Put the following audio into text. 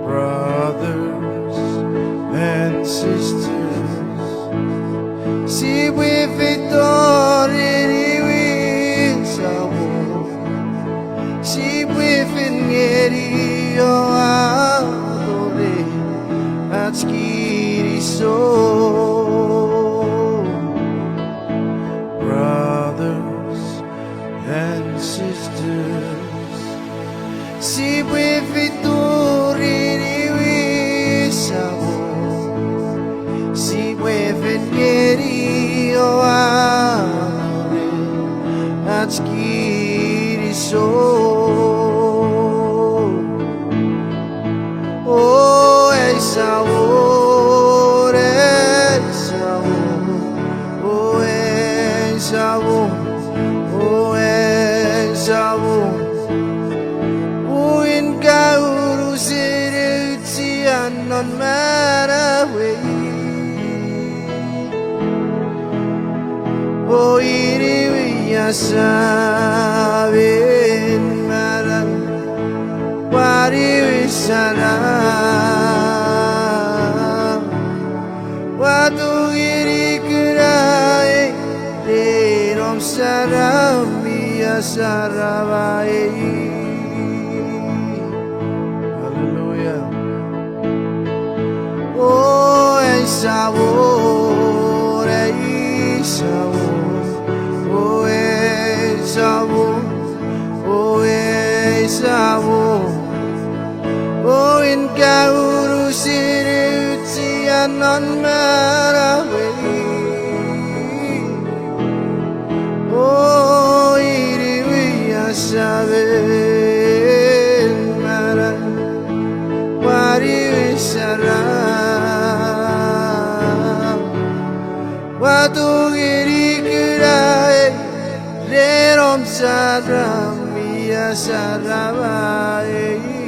Brothers and sisters, si we vittorie winsamo, si we finiri o adore atskiri so. Brothers and sisters, si we vittorie winsamo, si we finiri o adore atskiri so. Oh, sabor, oh, sabor, oh, sabor. Oh, in kauru sirutsian non maraway. Oh, iri sabin marang wari salam watu iri kurai derom salam ya sarawai. Hallelujah. Oh, sabor, sabor, oh, sabor, oh, sabor. Oh, in kauru sirutsian non maraway. Oh, iri sabin marang wari salam watu iri kurai derom salam ya sarawai.